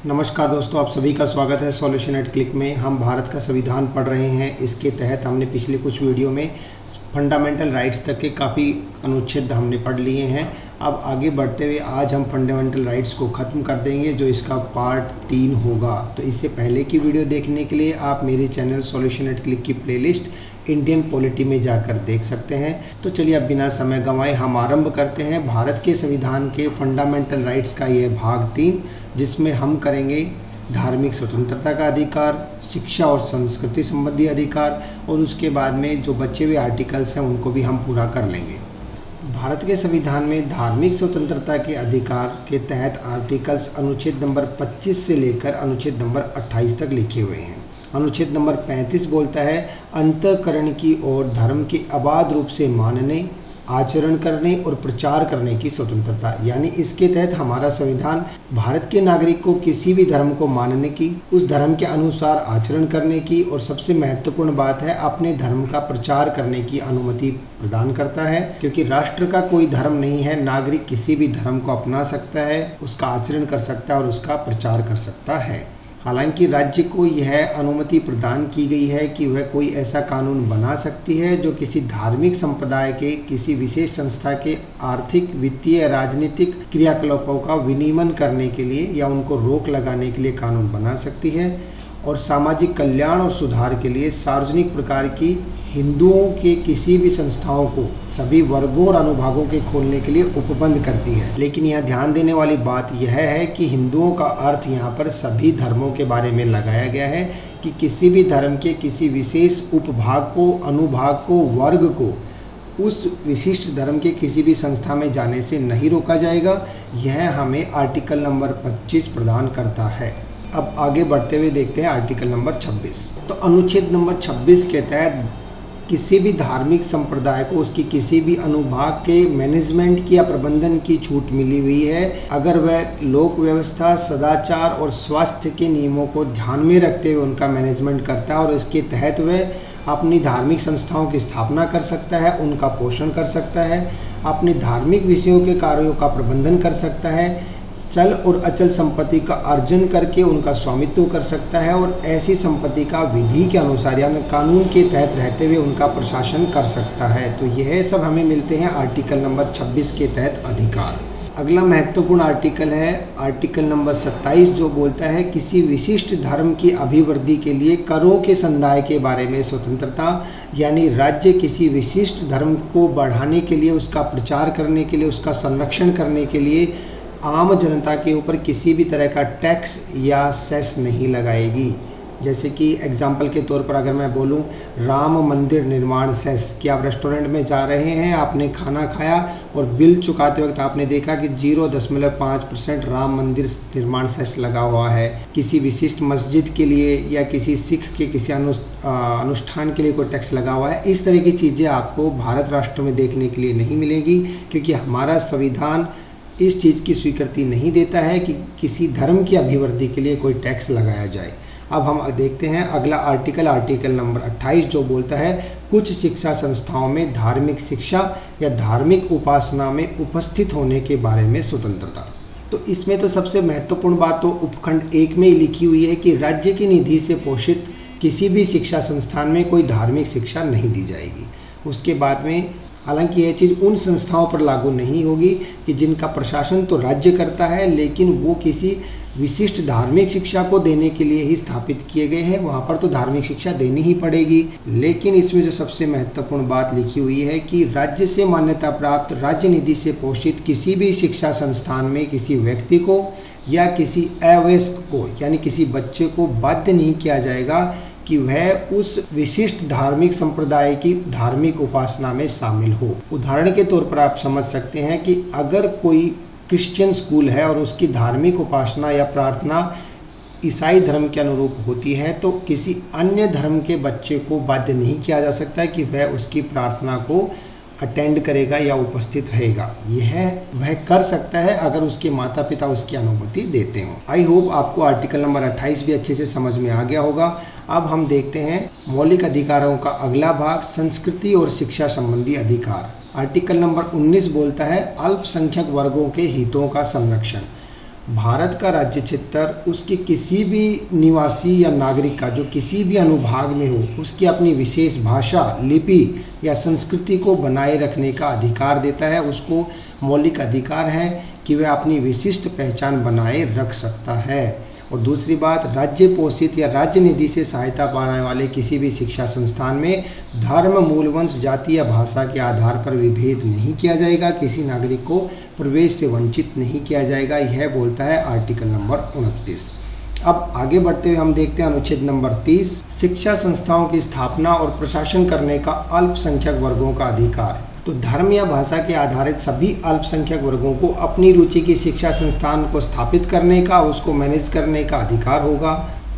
नमस्कार दोस्तों, आप सभी का स्वागत है सॉल्यूशन एट क्लिक में। हम भारत का संविधान पढ़ रहे हैं। इसके तहत हमने पिछले कुछ वीडियो में फंडामेंटल राइट्स तक के काफ़ी अनुच्छेद हमने पढ़ लिए हैं। अब आगे बढ़ते हुए आज हम फंडामेंटल राइट्स को ख़त्म कर देंगे, जो इसका पार्ट 3 होगा। तो इससे पहले की वीडियो देखने के लिए आप मेरे चैनल सॉल्यूशन एट क्लिक की प्लेलिस्ट इंडियन पॉलिटी में जाकर देख सकते हैं। तो चलिए अब बिना समय गंवाए हम आरंभ करते हैं भारत के संविधान के फंडामेंटल राइट्स का ये भाग 3, जिसमें हम करेंगे धार्मिक स्वतंत्रता का अधिकार, शिक्षा और संस्कृति संबंधी अधिकार, और उसके बाद में जो बचे हुए आर्टिकल्स हैं उनको भी हम पूरा कर लेंगे। भारत के संविधान में धार्मिक स्वतंत्रता के अधिकार के तहत आर्टिकल्स अनुच्छेद नंबर 25 से लेकर अनुच्छेद नंबर 28 तक लिखे हुए हैं। अनुच्छेद नंबर 35 बोलता है अंतःकरण की और धर्म के अबाध रूप से मानने, आचरण करने और प्रचार करने की स्वतंत्रता। यानी इसके तहत हमारा संविधान भारत के नागरिक को किसी भी धर्म को मानने की, उस धर्म के अनुसार आचरण करने की और सबसे महत्वपूर्ण बात है अपने धर्म का प्रचार करने की अनुमति प्रदान करता है। क्योंकि राष्ट्र का कोई धर्म नहीं है, नागरिक किसी भी धर्म को अपना सकता है, उसका आचरण कर सकता है और उसका प्रचार कर सकता है। हालांकि राज्य को यह अनुमति प्रदान की गई है कि वह कोई ऐसा कानून बना सकती है जो किसी धार्मिक संप्रदाय के किसी विशेष संस्था के आर्थिक, वित्तीय, राजनीतिक क्रियाकलापों का विनियमन करने के लिए या उनको रोक लगाने के लिए कानून बना सकती है, और सामाजिक कल्याण और सुधार के लिए सार्वजनिक प्रकार की हिंदुओं के किसी भी संस्थाओं को सभी वर्गों और अनुभागों के खोलने के लिए उपबंध करती है। लेकिन यहाँ ध्यान देने वाली बात यह है कि हिंदुओं का अर्थ यहाँ पर सभी धर्मों के बारे में लगाया गया है कि किसी भी धर्म के किसी विशेष उपभाग को, अनुभाग को, वर्ग को उस विशिष्ट धर्म के किसी भी संस्था में जाने से नहीं रोका जाएगा। यह हमें आर्टिकल नंबर 25 प्रदान करता है। अब आगे बढ़ते हुए देखते हैं आर्टिकल नंबर 26। तो अनुच्छेद नंबर 26 के तहत किसी भी धार्मिक संप्रदाय को उसकी किसी भी अनुभाग के मैनेजमेंट की या प्रबंधन की छूट मिली हुई है, अगर वह लोक व्यवस्था, सदाचार और स्वास्थ्य के नियमों को ध्यान में रखते हुए उनका मैनेजमेंट करता है, और इसके तहत वह अपनी धार्मिक संस्थाओं की स्थापना कर सकता है, उनका पोषण कर सकता है, अपने धार्मिक विषयों के कार्यों का प्रबंधन कर सकता है, चल और अचल संपत्ति का अर्जन करके उनका स्वामित्व कर सकता है, और ऐसी संपत्ति का विधि के अनुसार यानी कानून के तहत रहते हुए उनका प्रशासन कर सकता है। तो यह सब हमें मिलते हैं आर्टिकल नंबर 26 के तहत अधिकार। अगला महत्वपूर्ण आर्टिकल है आर्टिकल नंबर 27, जो बोलता है किसी विशिष्ट धर्म की अभिवृद्धि के लिए करों के संदाय के बारे में स्वतंत्रता। यानी राज्य किसी विशिष्ट धर्म को बढ़ाने के लिए, उसका प्रचार करने के लिए, उसका संरक्षण करने के लिए आम जनता के ऊपर किसी भी तरह का टैक्स या सेस नहीं लगाएगी। जैसे कि एग्जाम्पल के तौर पर अगर मैं बोलूं, राम मंदिर निर्माण सेस, कि आप रेस्टोरेंट में जा रहे हैं, आपने खाना खाया और बिल चुकाते वक्त आपने देखा कि 0.5% राम मंदिर निर्माण सेस लगा हुआ है। किसी विशिष्ट मस्जिद के लिए या किसी सिख के किसी अनुष्ठान के लिए कोई टैक्स लगा हुआ है। इस तरह की चीज़ें आपको भारत राष्ट्र में देखने के लिए नहीं मिलेगी, क्योंकि हमारा संविधान इस चीज़ की स्वीकृति नहीं देता है कि किसी धर्म की अभिवृद्धि के लिए कोई टैक्स लगाया जाए। अब हम देखते हैं अगला आर्टिकल नंबर 28, जो बोलता है कुछ शिक्षा संस्थाओं में धार्मिक शिक्षा या धार्मिक उपासना में उपस्थित होने के बारे में स्वतंत्रता। तो इसमें तो सबसे महत्वपूर्ण बात तो उपखंड 1 में ही लिखी हुई है कि राज्य की निधि से पोषित किसी भी शिक्षा संस्थान में कोई धार्मिक शिक्षा नहीं दी जाएगी। उसके बाद में हालांकि यह चीज़ उन संस्थाओं पर लागू नहीं होगी कि जिनका प्रशासन तो राज्य करता है, लेकिन वो किसी विशिष्ट धार्मिक शिक्षा को देने के लिए ही स्थापित किए गए हैं, वहाँ पर तो धार्मिक शिक्षा देनी ही पड़ेगी। लेकिन इसमें जो सबसे महत्वपूर्ण बात लिखी हुई है कि राज्य से मान्यता प्राप्त, राज्य निधि से पोषित किसी भी शिक्षा संस्थान में किसी व्यक्ति को या किसी अवयस्क को यानी किसी बच्चे को बाध्य नहीं किया जाएगा कि वह उस विशिष्ट धार्मिक संप्रदाय की धार्मिक उपासना में शामिल हो। उदाहरण के तौर पर आप समझ सकते हैं कि अगर कोई क्रिश्चियन स्कूल है और उसकी धार्मिक उपासना या प्रार्थना ईसाई धर्म के अनुरूप होती है, तो किसी अन्य धर्म के बच्चे को बाध्य नहीं किया जा सकता है कि वह उसकी प्रार्थना को अटेंड करेगा या उपस्थित रहेगा। यह वह कर सकता है अगर उसके माता पिता उसकी अनुमति देते हों। आई होप आपको आर्टिकल नंबर 28 भी अच्छे से समझ में आ गया होगा। अब हम देखते हैं मौलिक अधिकारों का अगला भाग, संस्कृति और शिक्षा संबंधी अधिकार। आर्टिकल नंबर 19 बोलता है अल्पसंख्यक वर्गों के हितों का संरक्षण। भारत का राज्य क्षेत्र उसके किसी भी निवासी या नागरिक का जो किसी भी अनुभाग में हो उसकी अपनी विशेष भाषा, लिपि या संस्कृति को बनाए रखने का अधिकार देता है। उसको मौलिक अधिकार है कि वह अपनी विशिष्ट पहचान बनाए रख सकता है। और दूसरी बात, राज्य पोषित या राज्य निधि से सहायता पाने वाले किसी भी शिक्षा संस्थान में धर्म, मूल, वंश, जाति या भाषा के आधार पर विभेद नहीं किया जाएगा। किसी नागरिक को प्रवेश से वंचित नहीं किया जाएगा। यह बोलता है आर्टिकल नंबर 29। अब आगे बढ़ते हुए हम देखते हैं अनुच्छेद नंबर 30, शिक्षा संस्थाओं की स्थापना और प्रशासन करने का अल्पसंख्यक वर्गों का अधिकार। तो धर्म या भाषा के आधारित सभी अल्पसंख्यक वर्गों को अपनी रुचि की शिक्षा संस्थान को स्थापित करने का, उसको मैनेज करने का अधिकार होगा।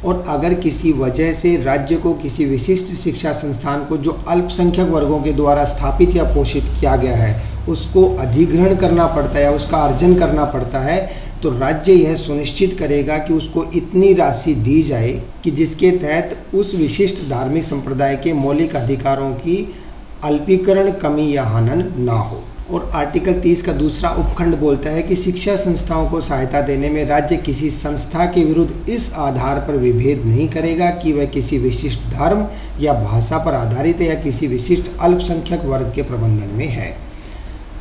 और अगर किसी वजह से राज्य को किसी विशिष्ट शिक्षा संस्थान को जो अल्पसंख्यक वर्गों के द्वारा स्थापित या पोषित किया गया है उसको अधिग्रहण करना पड़ता है या उसका अर्जन करना पड़ता है, तो राज्य यह सुनिश्चित करेगा कि उसको इतनी राशि दी जाए कि जिसके तहत उस विशिष्ट धार्मिक संप्रदाय के मौलिक अधिकारों की अल्पीकरण, कमी या हनन ना हो। और आर्टिकल 30 का दूसरा उपखंड बोलता है कि शिक्षा संस्थाओं को सहायता देने में राज्य किसी संस्था के विरुद्ध इस आधार पर विभेद नहीं करेगा कि वह किसी विशिष्ट धर्म या भाषा पर आधारित है या किसी विशिष्ट अल्पसंख्यक वर्ग के प्रबंधन में है।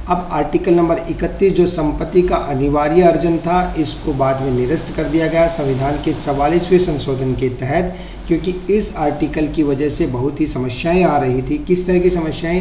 अब आर्टिकल नंबर 31 जो संपत्ति का अनिवार्य अर्जन था, इसको बाद में निरस्त कर दिया गया संविधान के 44वें संशोधन के तहत, क्योंकि इस आर्टिकल की वजह से बहुत ही समस्याएं आ रही थी। किस तरह की समस्याएं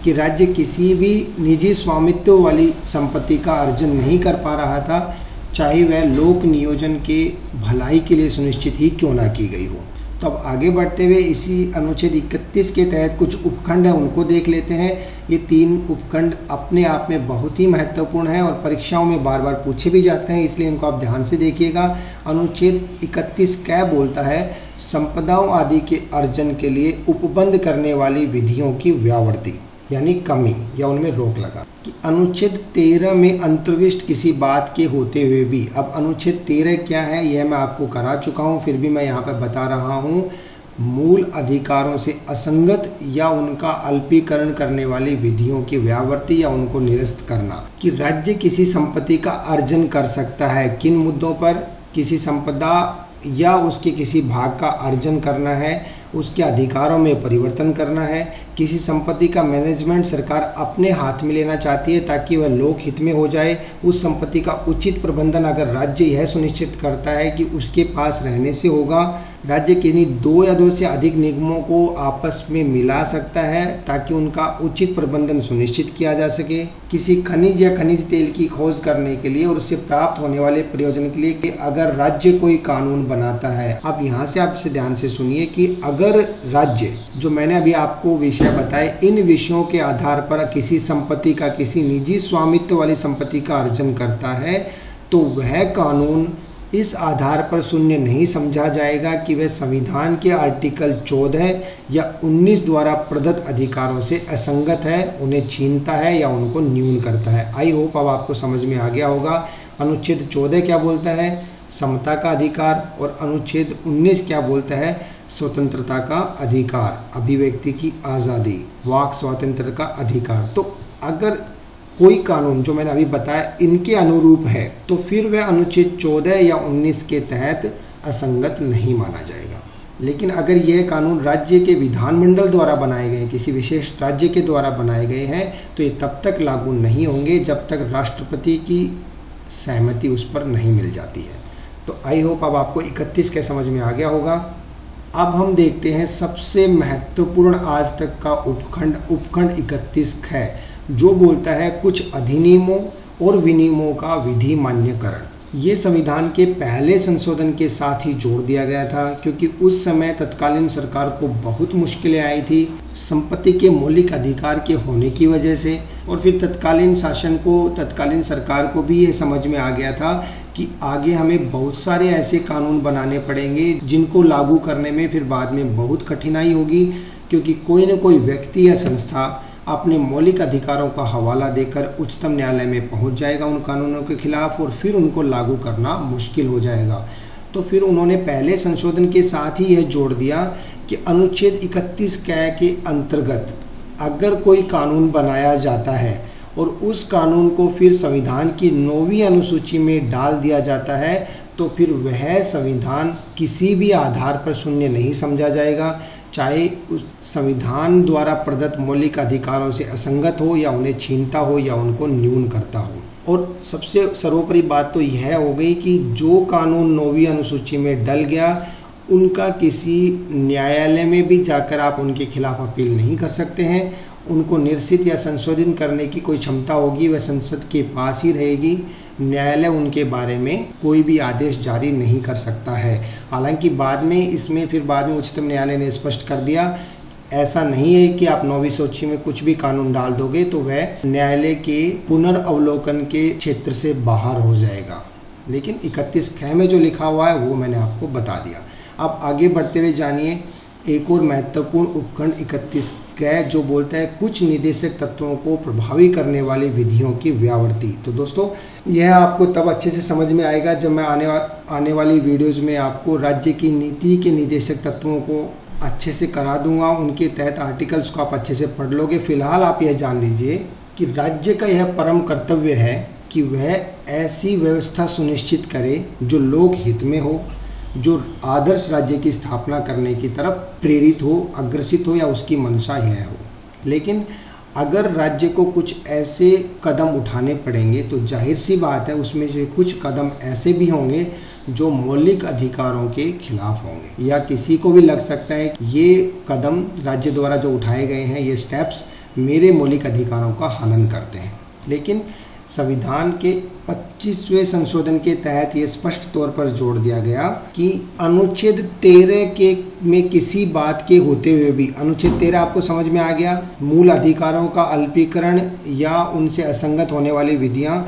कि राज्य किसी भी निजी स्वामित्व वाली संपत्ति का अर्जन नहीं कर पा रहा था, चाहे वह लोक नियोजन के भलाई के लिए सुनिश्चित ही क्यों ना की गई हो। तो अब आगे बढ़ते हुए इसी अनुच्छेद 31 के तहत कुछ उपखंड हैं उनको देख लेते हैं। ये 3 उपखंड अपने आप में बहुत ही महत्वपूर्ण हैं और परीक्षाओं में बार बार पूछे भी जाते हैं, इसलिए इनको आप ध्यान से देखिएगा। अनुच्छेद 31 क्या बोलता है? संपदाओं आदि के अर्जन के लिए उपबंध करने वाली विधियों की व्यावृत्ति यानी कमी या उनमें रोक लगा। कि अनुच्छेद 13 में अंतर्विष्ट किसी बात के होते हुए भी, अब अनुच्छेद 13 क्या है यह मैं आपको करा चुका हूँ, फिर भी मैं यहाँ पर बता रहा हूँ। मूल अधिकारों से असंगत या उनका अल्पीकरण करने वाली विधियों की व्यावृत्ति या उनको निरस्त करना। कि राज्य किसी संपत्ति का अर्जन कर सकता है, किन मुद्दों पर? किसी संपदा या उसके किसी भाग का अर्जन करना है, उसके अधिकारों में परिवर्तन करना है, किसी संपत्ति का मैनेजमेंट सरकार अपने हाथ में लेना चाहती है ताकि वह लोक हित में हो जाए, उस संपत्ति का उचित प्रबंधन अगर राज्य यह सुनिश्चित करता है कि उसके पास रहने से होगा, राज्य किन्हीं 2 या 2 से अधिक निगमों को आपस में मिला सकता है ताकि उनका उचित प्रबंधन सुनिश्चित किया जा सके, किसी खनिज या खनिज तेल की खोज करने के लिए और उससे प्राप्त होने वाले प्रयोजन के लिए कि अगर राज्य कोई कानून बनाता है। अब यहाँ से आप इसे ध्यान से सुनिए कि अगर राज्य, जो मैंने अभी आपको विषय बताए, इन विषयों के आधार पर किसी संपत्ति का, किसी निजी स्वामित्व वाली संपत्ति का अर्जन करता है, तो वह कानून इस आधार पर शून्य नहीं समझा जाएगा कि वह संविधान के आर्टिकल 14 या 19 द्वारा प्रदत्त अधिकारों से असंगत है, उन्हें छीनता है या उनको न्यून करता है। आई होप अब आपको समझ में आ गया होगा। अनुच्छेद 14 क्या बोलता है? समता का अधिकार। और अनुच्छेद 19 क्या बोलता है? स्वतंत्रता का अधिकार, अभिव्यक्ति की आज़ादी, वाक स्वातंत्र का अधिकार। तो अगर कोई कानून जो मैंने अभी बताया इनके अनुरूप है तो फिर वह अनुच्छेद 14 या 19 के तहत असंगत नहीं माना जाएगा। लेकिन अगर यह कानून राज्य के विधानमंडल द्वारा बनाए गए, किसी विशेष राज्य के द्वारा बनाए गए हैं, तो ये तब तक लागू नहीं होंगे जब तक राष्ट्रपति की सहमति उस पर नहीं मिल जाती है। तो आई होप अब आपको 31 के समझ में आ गया होगा। अब हम देखते हैं सबसे महत्वपूर्ण आज तक का उपखंड 31 है, जो बोलता है कुछ अधिनियमों और विनियमों का विधि मान्यकरण। ये संविधान के पहले संशोधन के साथ ही जोड़ दिया गया था, क्योंकि उस समय तत्कालीन सरकार को बहुत मुश्किलें आई थी संपत्ति के मौलिक अधिकार के होने की वजह से। और फिर तत्कालीन शासन को, तत्कालीन सरकार को भी ये समझ में आ गया था कि आगे हमें बहुत सारे ऐसे कानून बनाने पड़ेंगे जिनको लागू करने में फिर बाद में बहुत कठिनाई होगी, क्योंकि कोई न कोई व्यक्ति या संस्था अपने मौलिक अधिकारों का हवाला देकर उच्चतम न्यायालय में पहुंच जाएगा उन कानूनों के खिलाफ, और फिर उनको लागू करना मुश्किल हो जाएगा। तो फिर उन्होंने पहले संशोधन के साथ ही यह जोड़ दिया कि अनुच्छेद 31 क के अंतर्गत अगर कोई कानून बनाया जाता है और उस कानून को फिर संविधान की 9वीं अनुसूची में डाल दिया जाता है, तो फिर वह संविधान किसी भी आधार पर शून्य नहीं समझा जाएगा, चाहे उस संविधान द्वारा प्रदत्त मौलिक अधिकारों से असंगत हो या उन्हें छीनता हो या उनको न्यून करता हो। और सबसे सर्वोपरि बात तो यह हो गई कि जो कानून 9वीं अनुसूची में डल गया उनका किसी न्यायालय में भी जाकर आप उनके खिलाफ अपील नहीं कर सकते हैं। उनको निरसित या संशोधित करने की कोई क्षमता होगी वह संसद के पास ही रहेगी। न्यायालय उनके बारे में कोई भी आदेश जारी नहीं कर सकता है। हालांकि बाद में उच्चतम न्यायालय ने स्पष्ट कर दिया, ऐसा नहीं है कि आप 9वीं सूची में कुछ भी कानून डाल दोगे तो वह न्यायालय के पुनर्अवलोकन के क्षेत्र से बाहर हो जाएगा। लेकिन 31 ख में जो लिखा हुआ है वो मैंने आपको बता दिया। अब आगे बढ़ते हुए जानिए एक और महत्वपूर्ण उपखंड 31 क जो बोलता है कुछ निदेशक तत्वों को प्रभावी करने वाली विधियों की व्यावृत्ति। तो दोस्तों यह आपको तब अच्छे से समझ में आएगा जब मैं आने वाली वीडियोज़ में आपको राज्य की नीति के निदेशक तत्वों को अच्छे से करा दूंगा। उनके तहत आर्टिकल्स को आप अच्छे से पढ़ लोगे। फिलहाल आप यह जान लीजिए कि राज्य का यह परम कर्तव्य है कि वह ऐसी व्यवस्था सुनिश्चित करे जो लोक हित में हो, जो आदर्श राज्य की स्थापना करने की तरफ प्रेरित हो, अग्रसित हो या उसकी मंशा यह हो। लेकिन अगर राज्य को कुछ ऐसे कदम उठाने पड़ेंगे तो जाहिर सी बात है उसमें से कुछ कदम ऐसे भी होंगे जो मौलिक अधिकारों के खिलाफ होंगे, या किसी को भी लग सकता है कि ये कदम राज्य द्वारा जो उठाए गए हैं ये स्टेप्स मेरे मौलिक अधिकारों का हनन करते हैं। लेकिन संविधान के 25वें संशोधन के तहत ये स्पष्ट तौर पर जोड़ दिया गया कि अनुच्छेद 13 में किसी बात के होते हुए भी, अनुच्छेद 13 आपको समझ में आ गया, मूल अधिकारों का अल्पीकरण या उनसे असंगत होने वाली विधियां।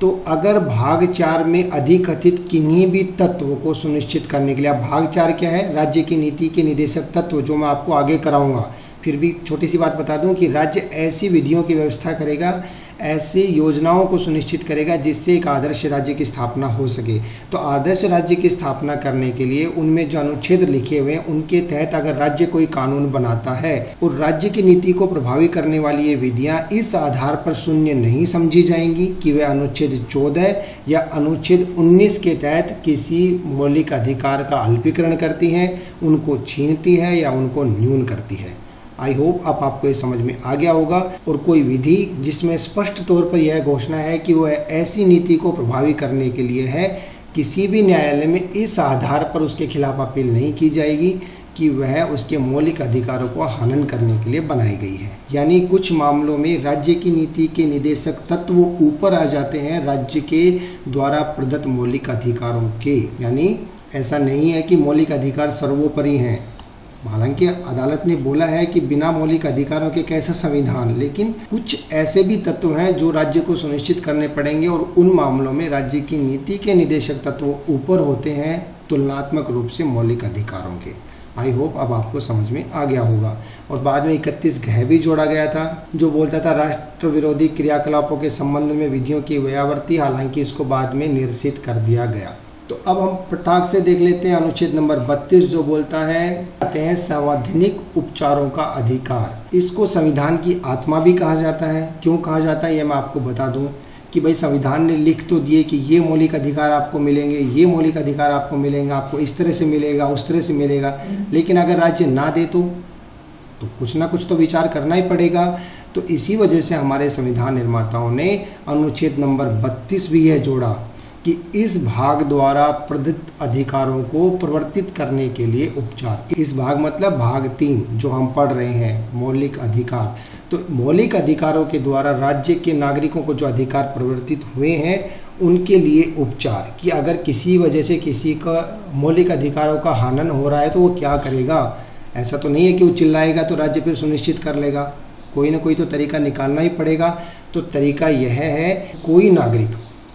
तो अगर भाग 4 में अधिकथित किन्हीं भी तत्वों को सुनिश्चित करने के लिए, भाग 4 क्या है, राज्य की नीति के निदेशक तत्व, जो मैं आपको आगे कराऊंगा। फिर भी छोटी सी बात बता दूं कि राज्य ऐसी विधियों की व्यवस्था करेगा, ऐसी योजनाओं को सुनिश्चित करेगा जिससे एक आदर्श राज्य की स्थापना हो सके। तो आदर्श राज्य की स्थापना करने के लिए उनमें जो अनुच्छेद लिखे हुए हैं उनके तहत अगर राज्य कोई कानून बनाता है और राज्य की नीति को प्रभावी करने वाली ये विधियां इस आधार पर शून्य नहीं समझी जाएंगी कि वे अनुच्छेद 14 या अनुच्छेद 19 के तहत किसी मौलिक अधिकार का अल्पीकरण करती हैं, उनको छीनती है या उनको न्यून करती है। आई होप अब आपको ये समझ में आ गया होगा। और कोई विधि जिसमें स्पष्ट तौर पर यह घोषणा है कि वह ऐसी नीति को प्रभावी करने के लिए है, किसी भी न्यायालय में इस आधार पर उसके खिलाफ अपील नहीं की जाएगी कि वह उसके मौलिक अधिकारों को हनन करने के लिए बनाई गई है। यानी कुछ मामलों में राज्य की नीति के निदेशक तत्व ऊपर आ जाते हैं राज्य के द्वारा प्रदत्त मौलिक अधिकारों के। यानी ऐसा नहीं है कि मौलिक अधिकार सर्वोपरि हैं। हालांकि अदालत ने बोला है कि बिना मौलिक अधिकारों के कैसा संविधान, लेकिन कुछ ऐसे भी तत्व हैं जो राज्य को सुनिश्चित करने पड़ेंगे और उन मामलों में राज्य की नीति के निदेशक तत्व ऊपर होते हैं तुलनात्मक रूप से मौलिक अधिकारों के। आई होप अब आपको समझ में आ गया होगा। और बाद में 31 घ भी जोड़ा गया था जो बोलता था राष्ट्र विरोधी क्रियाकलापों के संबंध में विधियों की व्यावृत्ति। हालांकि इसको बाद में निरसित कर दिया गया। तो अब हम फटाक से देख लेते हैं अनुच्छेद नंबर 32 जो बोलता है संवैधानिक उपचारों का अधिकार। इसको संविधान की आत्मा भी कहा जाता है। क्यों कहा जाता है ये मैं आपको बता दूं कि भाई संविधान ने लिख तो दिए कि ये मौलिक अधिकार आपको मिलेंगे, ये मौलिक अधिकार आपको मिलेंगे, आपको इस तरह से मिलेगा, उस तरह से मिलेगा, लेकिन अगर राज्य ना दे तो कुछ ना कुछ तो विचार करना ही पड़ेगा। तो इसी वजह से हमारे संविधान निर्माताओं ने अनुच्छेद नंबर 32 भी यह जोड़ा कि इस भाग द्वारा प्रदत्त अधिकारों को प्रवर्तित करने के लिए उपचार। इस भाग मतलब भाग 3 जो हम पढ़ रहे हैं, मौलिक अधिकार। तो मौलिक अधिकारों के द्वारा राज्य के नागरिकों को जो अधिकार प्रवर्तित हुए हैं उनके लिए उपचार, कि अगर किसी वजह से किसी का मौलिक अधिकारों का हनन हो रहा है तो वो क्या करेगा। ऐसा तो नहीं है कि वो चिल्लाएगा तो राज्य फिर सुनिश्चित कर लेगा, कोई ना कोई तो तरीका निकालना ही पड़ेगा। तो तरीका यह है, कोई नागरिक,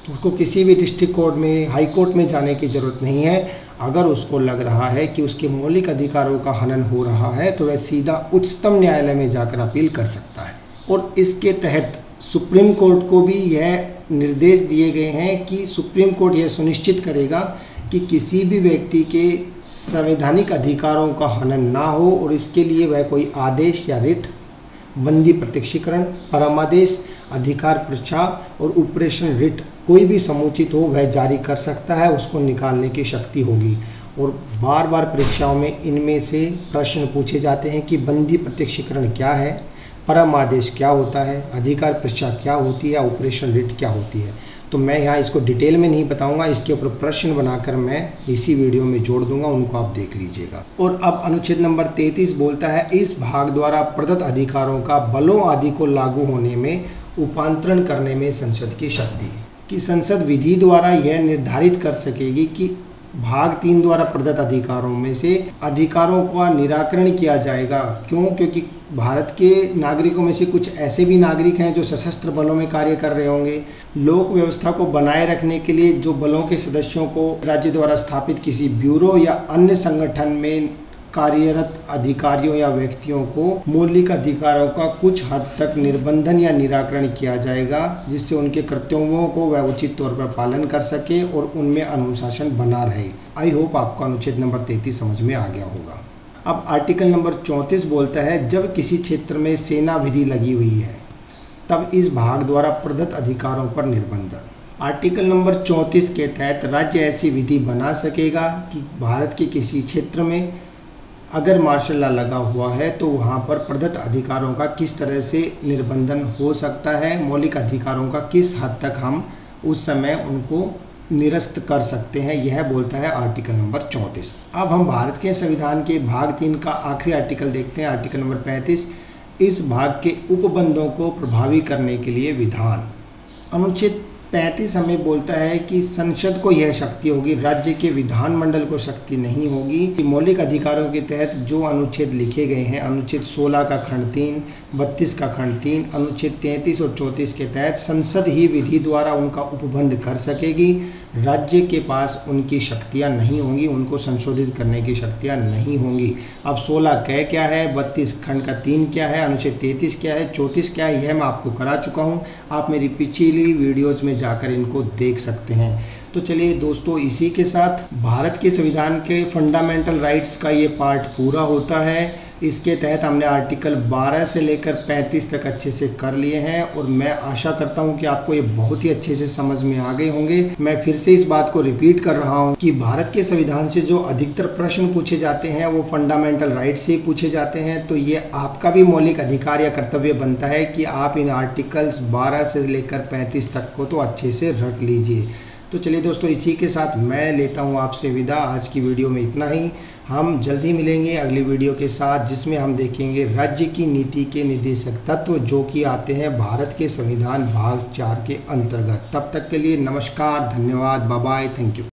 उसको किसी भी डिस्ट्रिक्ट कोर्ट में, हाई कोर्ट में जाने की ज़रूरत नहीं है। अगर उसको लग रहा है कि उसके मौलिक अधिकारों का हनन हो रहा है तो वह सीधा उच्चतम न्यायालय में जाकर अपील कर सकता है। और इसके तहत सुप्रीम कोर्ट को भी यह निर्देश दिए गए हैं कि सुप्रीम कोर्ट यह सुनिश्चित करेगा कि किसी भी व्यक्ति के संवैधानिक अधिकारों का हनन ना हो और इसके लिए वह कोई आदेश या रिट बंदी प्रत्यक्षीकरण, परमादेश, अधिकार परीक्षा और ऑपरेशन रिट कोई भी समुचित हो वह जारी कर सकता है, उसको निकालने की शक्ति होगी। और बार बार परीक्षाओं में इनमें से प्रश्न पूछे जाते हैं कि बंदी प्रत्यक्षीकरण क्या है, परमादेश क्या होता है, अधिकार परीक्षा क्या होती है, ऑपरेशन रिट क्या होती है। तो मैं यहाँ इसको डिटेल में नहीं बताऊंगा, इसके ऊपर प्रश्न बनाकर मैं इसी वीडियो में जोड़ दूंगा, उनको आप देख लीजिएगा। और अब अनुच्छेद नंबर 33 बोलता है, इस भाग द्वारा प्रदत्त अधिकारों का बलों आदि को लागू होने में उपांतरण करने में संसद की शक्ति, कि संसद विधि द्वारा यह निर्धारित कर सकेगी कि भाग 3 द्वारा प्रदत्त अधिकारों में से अधिकारों का निराकरण किया जाएगा। क्यों? क्योंकि भारत के नागरिकों में से कुछ ऐसे भी नागरिक हैं जो सशस्त्र बलों में कार्य कर रहे होंगे। लोक व्यवस्था को बनाए रखने के लिए जो बलों के सदस्यों को राज्य द्वारा स्थापित किसी ब्यूरो या अन्य संगठन में कार्यरत अधिकारियों या व्यक्तियों को मौलिक अधिकारों का कुछ हद तक निर्बंधन या निराकरण किया जाएगा, जिससे उनके कर्तव्यों को वह उचित तौर पर पालन कर सके और उनमें अनुशासन बना रहे। आई होप आपको अनुच्छेद नंबर 33 समझ में आ गया होगा। अब आर्टिकल नंबर 34 बोलता है, जब किसी क्षेत्र में सेना विधि लगी हुई है तब इस भाग द्वारा प्रदत्त अधिकारों पर निर्बंधन। आर्टिकल नंबर 34 के तहत राज्य ऐसी विधि बना सकेगा कि भारत के किसी क्षेत्र में अगर मार्शल लॉ लगा हुआ है तो वहाँ पर प्रदत्त अधिकारों का किस तरह से निर्बंधन हो सकता है, मौलिक अधिकारों का किस हद तक हम उस समय उनको निरस्त कर सकते हैं, यह बोलता है आर्टिकल नंबर 34। अब हम भारत के संविधान के भाग 3 का आखिरी आर्टिकल देखते हैं, आर्टिकल नंबर 35। इस भाग के उपबंधों को प्रभावी करने के लिए विधान। अनुच्छेद 35 हमें बोलता है कि संसद को यह शक्ति होगी, राज्य के विधानमंडल को शक्ति नहीं होगी, कि मौलिक अधिकारों के तहत जो अनुच्छेद लिखे गए हैं, अनुच्छेद 16 का खंड 3, 32 का खंड 3, अनुच्छेद 33 और 34 के तहत संसद ही विधि द्वारा उनका उपबंध कर सकेगी। राज्य के पास उनकी शक्तियाँ नहीं होंगी, उनको संशोधित करने की शक्तियाँ नहीं होंगी। अब 16 क क्या है, 32 खंड का 3 क्या है, अनुच्छेद 33 क्या है, 34 क्या है, यह मैं आपको करा चुका हूँ। आप मेरी पिछली वीडियोज़ में जाकर इनको देख सकते हैं। तो चलिए दोस्तों, इसी के साथ भारत के संविधान के फंडामेंटल राइट्स का ये पार्ट पूरा होता है। इसके तहत हमने आर्टिकल 12 से लेकर 35 तक अच्छे से कर लिए हैं और मैं आशा करता हूं कि आपको ये बहुत ही अच्छे से समझ में आ गए होंगे। मैं फिर से इस बात को रिपीट कर रहा हूं कि भारत के संविधान से जो अधिकतर प्रश्न पूछे जाते हैं वो फंडामेंटल राइट्स से पूछे जाते हैं। तो ये आपका भी मौलिक अधिकार या कर्तव्य बनता है कि आप इन आर्टिकल्स 12 से लेकर 35 तक को तो अच्छे से रट लीजिए। तो चलिए दोस्तों, इसी के साथ मैं लेता हूं आपसे विदा। आज की वीडियो में इतना ही। हम जल्द ही मिलेंगे अगली वीडियो के साथ, जिसमें हम देखेंगे राज्य की नीति के निर्देशक तत्व जो कि आते हैं भारत के संविधान भाग 4 के अंतर्गत। तब तक के लिए नमस्कार, धन्यवाद, बाय बाय, थैंक यू।